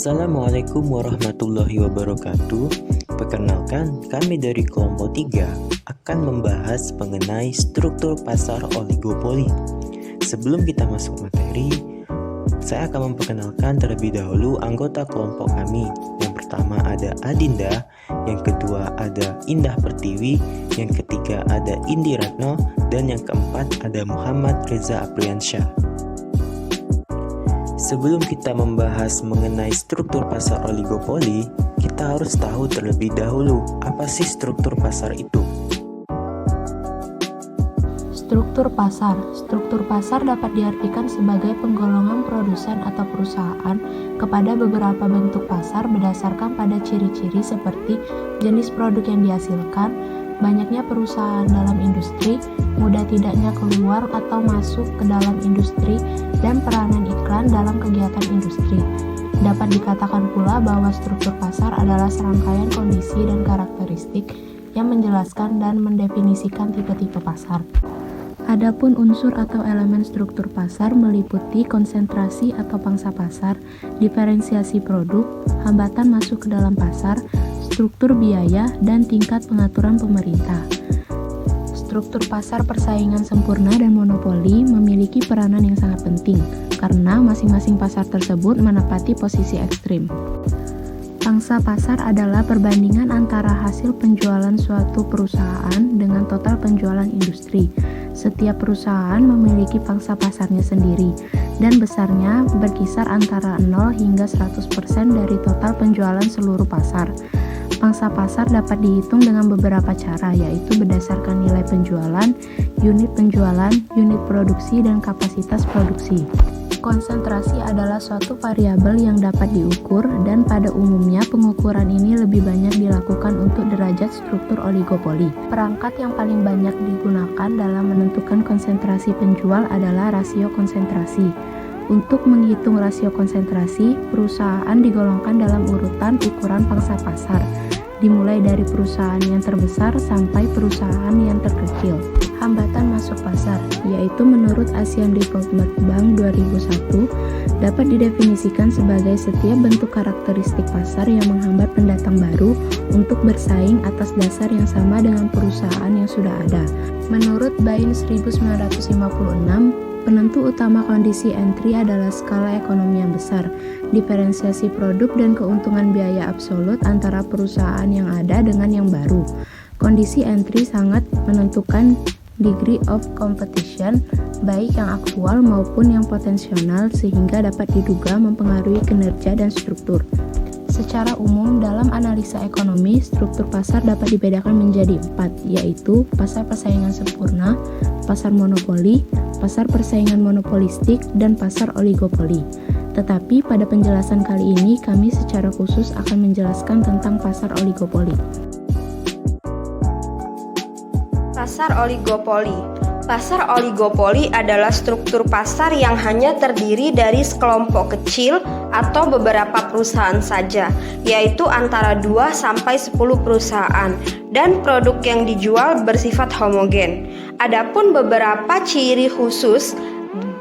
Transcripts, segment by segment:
Assalamualaikum warahmatullahi wabarakatuh. Perkenalkan, kami dari kelompok 3 akan membahas mengenai struktur pasar oligopoli. Sebelum kita masuk materi, saya akan memperkenalkan terlebih dahulu anggota kelompok kami. Yang pertama ada Adinda, yang kedua ada Indah Pertiwi, yang ketiga ada Indi Ratno, dan yang keempat ada Muhammad Reza Apriansyah. Sebelum kita membahas mengenai struktur pasar oligopoli, kita harus tahu terlebih dahulu apa sih struktur pasar itu. Struktur pasar. Struktur pasar dapat diartikan sebagai penggolongan produsen atau perusahaan kepada beberapa bentuk pasar berdasarkan pada ciri-ciri seperti jenis produk yang dihasilkan, banyaknya perusahaan dalam industri, mudah tidaknya keluar atau masuk ke dalam industri, dan peranan iklan dalam kegiatan industri. Dapat dikatakan pula bahwa struktur pasar adalah serangkaian kondisi dan karakteristik yang menjelaskan dan mendefinisikan tipe-tipe pasar. Adapun unsur atau elemen struktur pasar meliputi konsentrasi atau pangsa pasar, diferensiasi produk, hambatan masuk ke dalam pasar, struktur biaya, dan tingkat pengaturan pemerintah. Struktur pasar persaingan sempurna dan monopoli memiliki peranan yang sangat penting, karena masing-masing pasar tersebut menempati posisi ekstrim. Pangsa pasar adalah perbandingan antara hasil penjualan suatu perusahaan dengan total penjualan industri. Setiap perusahaan memiliki pangsa pasarnya sendiri, dan besarnya berkisar antara 0 hingga 100% dari total penjualan seluruh pasar. Pangsa pasar dapat dihitung dengan beberapa cara, yaitu berdasarkan nilai penjualan, unit produksi, dan kapasitas produksi. Konsentrasi adalah suatu variabel yang dapat diukur, dan pada umumnya pengukuran ini lebih banyak dilakukan untuk derajat struktur oligopoli. Perangkat yang paling banyak digunakan dalam menentukan konsentrasi penjual adalah rasio konsentrasi. Untuk menghitung rasio konsentrasi, perusahaan digolongkan dalam urutan ukuran pangsa pasar, dimulai dari perusahaan yang terbesar sampai perusahaan yang terkecil. Hambatan masuk pasar, yaitu menurut Asian Development Bank 2001, dapat didefinisikan sebagai setiap bentuk karakteristik pasar yang menghambat pendatang baru untuk bersaing atas dasar yang sama dengan perusahaan yang sudah ada. Menurut Bain 1956, penentu utama kondisi entry adalah skala ekonomi yang besar, diferensiasi produk, dan keuntungan biaya absolut antara perusahaan yang ada dengan yang baru. Kondisi entry sangat menentukan degree of competition, baik yang aktual maupun yang potensial, sehingga dapat diduga mempengaruhi kinerja dan struktur. Secara umum, dalam analisa ekonomi, struktur pasar dapat dibedakan menjadi 4, yaitu pasar persaingan sempurna, pasar monopoli, pasar persaingan monopolistik, dan pasar oligopoli. Tetapi pada penjelasan kali ini, kami secara khusus akan menjelaskan tentang pasar oligopoli. Pasar oligopoli. Pasar oligopoli adalah struktur pasar yang hanya terdiri dari sekelompok kecil atau beberapa perusahaan saja, yaitu antara 2 sampai 10 perusahaan, dan produk yang dijual bersifat homogen. Adapun beberapa ciri khusus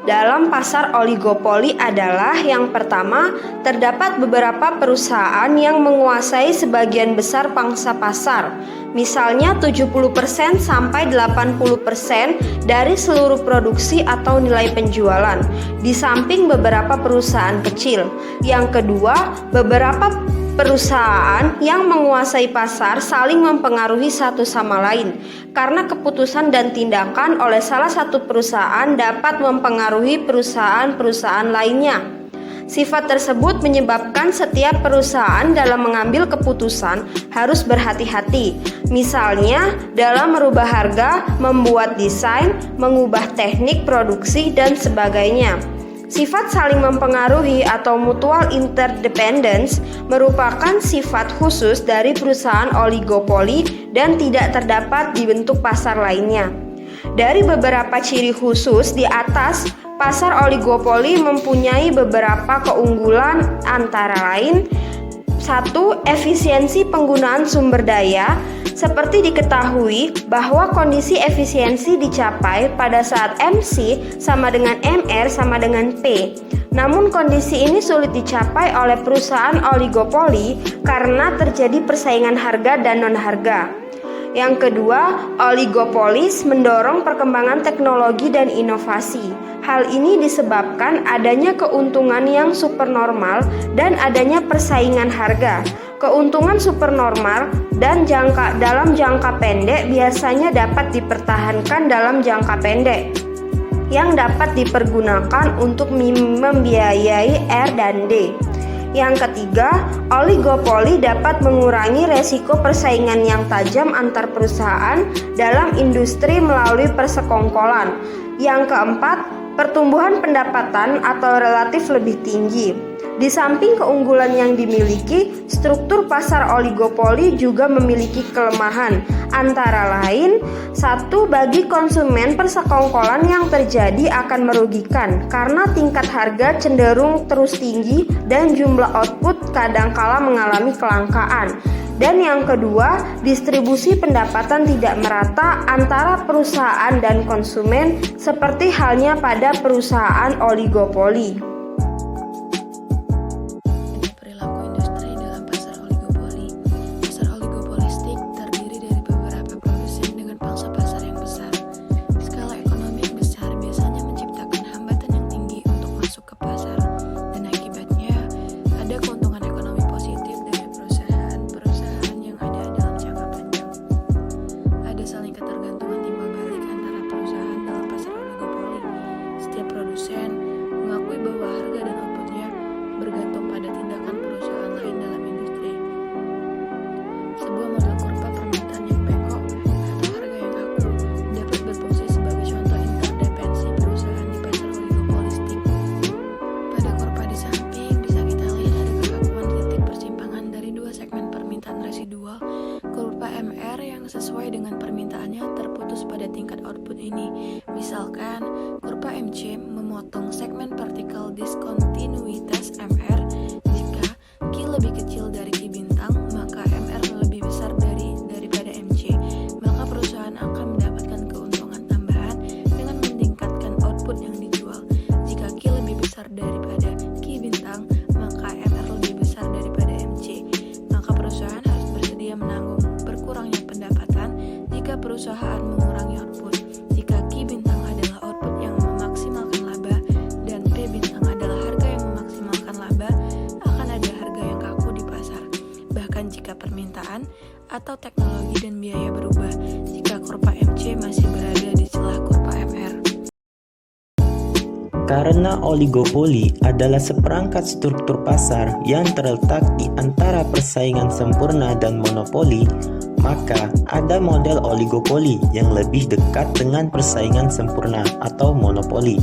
dalam pasar oligopoli adalah yang pertama, terdapat beberapa perusahaan yang menguasai sebagian besar pangsa pasar, misalnya 70% sampai 80% dari seluruh produksi atau nilai penjualan, di samping beberapa perusahaan kecil. Yang kedua, beberapa perusahaan yang menguasai pasar saling mempengaruhi satu sama lain, karena keputusan dan tindakan oleh salah satu perusahaan dapat mempengaruhi perusahaan-perusahaan lainnya. Sifat tersebut menyebabkan setiap perusahaan dalam mengambil keputusan harus berhati-hati, misalnya dalam merubah harga, membuat desain, mengubah teknik produksi, dan sebagainya. Sifat saling mempengaruhi atau mutual interdependence merupakan sifat khusus dari perusahaan oligopoli dan tidak terdapat di bentuk pasar lainnya. Dari beberapa ciri khusus di atas, pasar oligopoli mempunyai beberapa keunggulan, antara lain: 1. Efisiensi penggunaan sumber daya. Seperti diketahui bahwa kondisi efisiensi dicapai pada saat MC sama dengan MR sama dengan P. Namun kondisi ini sulit dicapai oleh perusahaan oligopoli karena terjadi persaingan harga dan non-harga. Yang kedua, oligopolis mendorong perkembangan teknologi dan inovasi. Hal ini disebabkan adanya keuntungan yang supernormal dan adanya persaingan harga. Keuntungan supernormal dan dalam jangka pendek biasanya dapat dipertahankan dalam jangka pendek, yang dapat dipergunakan untuk membiayai R dan D. Yang ketiga, oligopoli dapat mengurangi resiko persaingan yang tajam antar perusahaan dalam industri melalui persekongkolan. Yang keempat, pertumbuhan pendapatan atau relatif lebih tinggi. Di samping keunggulan yang dimiliki, struktur pasar oligopoli juga memiliki kelemahan, antara lain, satu, bagi konsumen persekongkolan yang terjadi akan merugikan karena tingkat harga cenderung terus tinggi dan jumlah output kadangkala mengalami kelangkaan. Dan yang kedua, distribusi pendapatan tidak merata antara perusahaan dan konsumen seperti halnya pada perusahaan oligopoli. sesuai dengan permintaannya terputus pada tingkat output ini. Misalkan, kurva MC memotong segmen partikel diskontinuitas MR. Jika Q lebih kecil dari Q bintang, maka MR lebih besar daripada MC. Maka perusahaan akan mendapatkan keuntungan tambahan dengan meningkatkan output yang dijual. Jika Q lebih besar daripada Q bintang, maka MR lebih besar daripada MC. Maka perusahaan harus bersedia menanggung berkurangnya pendapatan jika perusahaan mengurangi output. Jika Q bintang adalah output yang memaksimalkan laba dan P bintang adalah harga yang memaksimalkan laba, akan ada harga yang kaku di pasar. Bahkan jika permintaan atau teknologi dan biaya berubah, jika kurva MC masih berada di celah kurva MR. Karena oligopoli adalah seperangkat struktur pasar yang terletak di antara persaingan sempurna dan monopoli, maka ada model oligopoli yang lebih dekat dengan persaingan sempurna atau monopoli.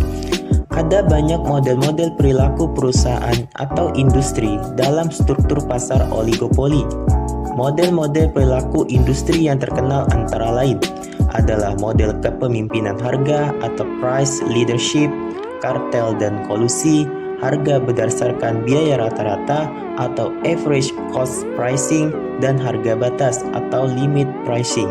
Ada banyak model-model perilaku perusahaan atau industri dalam struktur pasar oligopoli. Model-model perilaku industri yang terkenal antara lain adalah model kepemimpinan harga atau price leadership, kartel dan kolusi, harga berdasarkan biaya rata-rata atau average cost pricing, dan harga batas atau limit pricing.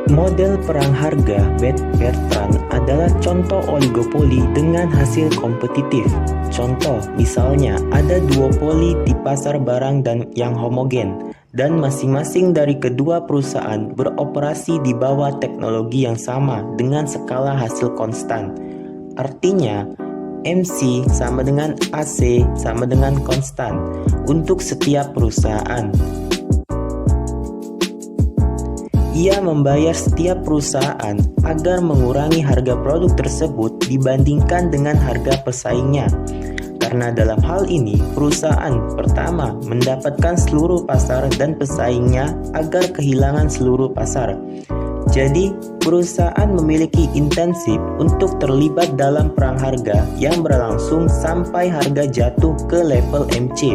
Model perang harga Bertrand adalah contoh oligopoli dengan hasil kompetitif. Contoh, misalnya ada duopoli di pasar barang dan yang homogen, dan masing-masing dari kedua perusahaan beroperasi di bawah teknologi yang sama dengan skala hasil konstan. Artinya, MC sama dengan AC sama dengan konstan untuk setiap perusahaan. Ia membayar setiap perusahaan agar mengurangi harga produk tersebut dibandingkan dengan harga pesaingnya. Karena dalam hal ini, perusahaan pertama mendapatkan seluruh pasar dan pesaingnya agar kehilangan seluruh pasar. Jadi, perusahaan memiliki intensif untuk terlibat dalam perang harga yang berlangsung sampai harga jatuh ke level MC.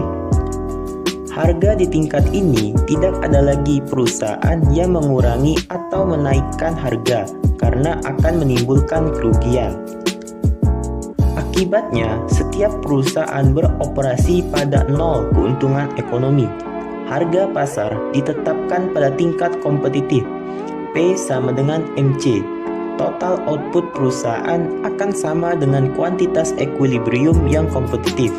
Harga di tingkat ini tidak ada lagi perusahaan yang mengurangi atau menaikkan harga karena akan menimbulkan kerugian. Akibatnya, setiap perusahaan beroperasi pada nol keuntungan ekonomi. Harga pasar ditetapkan pada tingkat kompetitif, P sama dengan MC. total output perusahaan akan sama dengan kuantitas ekuilibrium yang kompetitif.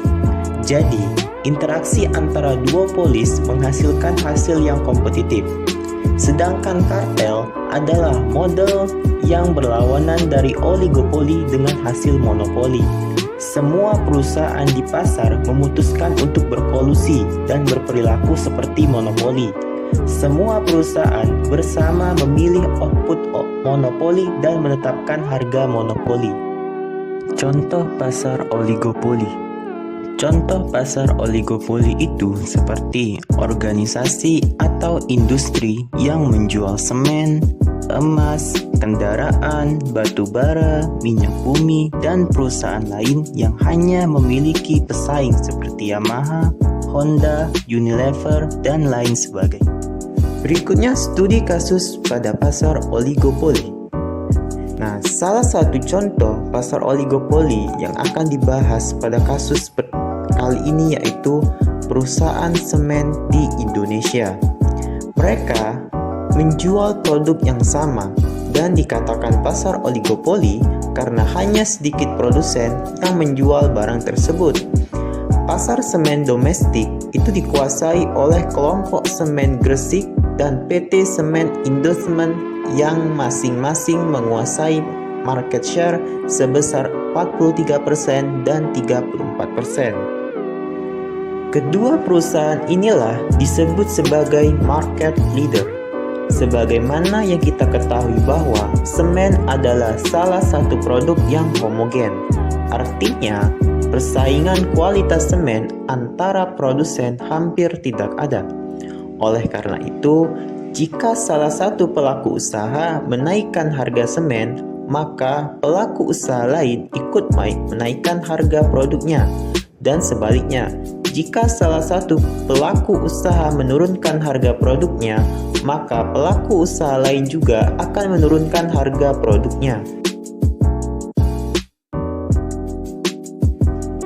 Jadi, interaksi antara duopolis menghasilkan hasil yang kompetitif. Sedangkan kartel adalah model yang berlawanan dari oligopoli dengan hasil monopoli. Semua perusahaan di pasar memutuskan untuk berkolusi dan berperilaku seperti monopoli. Semua perusahaan bersama memilih output monopoli dan menetapkan harga monopoli. Contoh pasar oligopoli. Contoh pasar oligopoli itu seperti organisasi atau industri yang menjual semen, emas, kendaraan, batu bara, minyak bumi, dan perusahaan lain yang hanya memiliki pesaing seperti Yamaha, Honda, Unilever, dan lain sebagainya. Berikutnya studi kasus pada pasar oligopoli. Nah, salah satu contoh pasar oligopoli yang akan dibahas pada kasus kali ini yaitu perusahaan semen di Indonesia. Mereka menjual produk yang sama dan dikatakan pasar oligopoli karena hanya sedikit produsen yang menjual barang tersebut. Pasar semen domestik itu dikuasai oleh kelompok semen Gresik dan PT Semen Indosemen yang masing-masing menguasai market share sebesar 43% dan 34%. Kedua perusahaan inilah disebut sebagai market leader. Sebagaimana yang kita ketahui bahwa semen adalah salah satu produk yang homogen. Artinya, persaingan kualitas semen antara produsen hampir tidak ada. Oleh karena itu, jika salah satu pelaku usaha menaikkan harga semen, maka pelaku usaha lain ikut menaikkan harga produknya. Dan sebaliknya, jika salah satu pelaku usaha menurunkan harga produknya, maka pelaku usaha lain juga akan menurunkan harga produknya.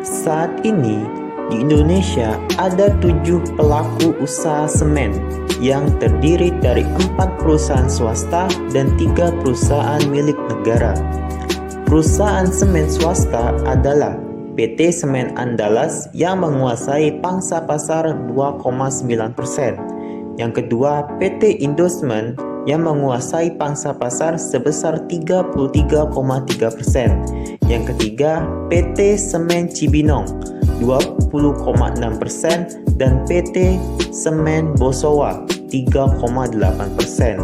Saat ini, di Indonesia ada 7 pelaku usaha semen yang terdiri dari 4 perusahaan swasta dan 3 perusahaan milik negara. Perusahaan semen swasta adalah PT Semen Andalas yang menguasai pangsa pasar 2,9%. Yang kedua, PT Indosemen yang menguasai pangsa pasar sebesar 33,3%. Yang ketiga, PT Semen Cibinong 20,6% dan PT Semen Bosowa 3,8%.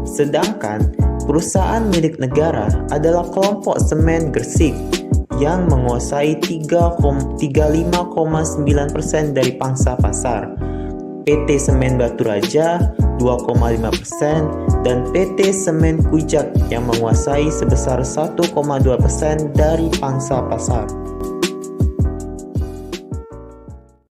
Sedangkan perusahaan milik negara adalah kelompok semen Gresik yang menguasai 35,9% dari pangsa pasar. PT Semen Batu Raja 2,5% dan PT Semen Kujat yang menguasai sebesar 1,2% dari pangsa pasar.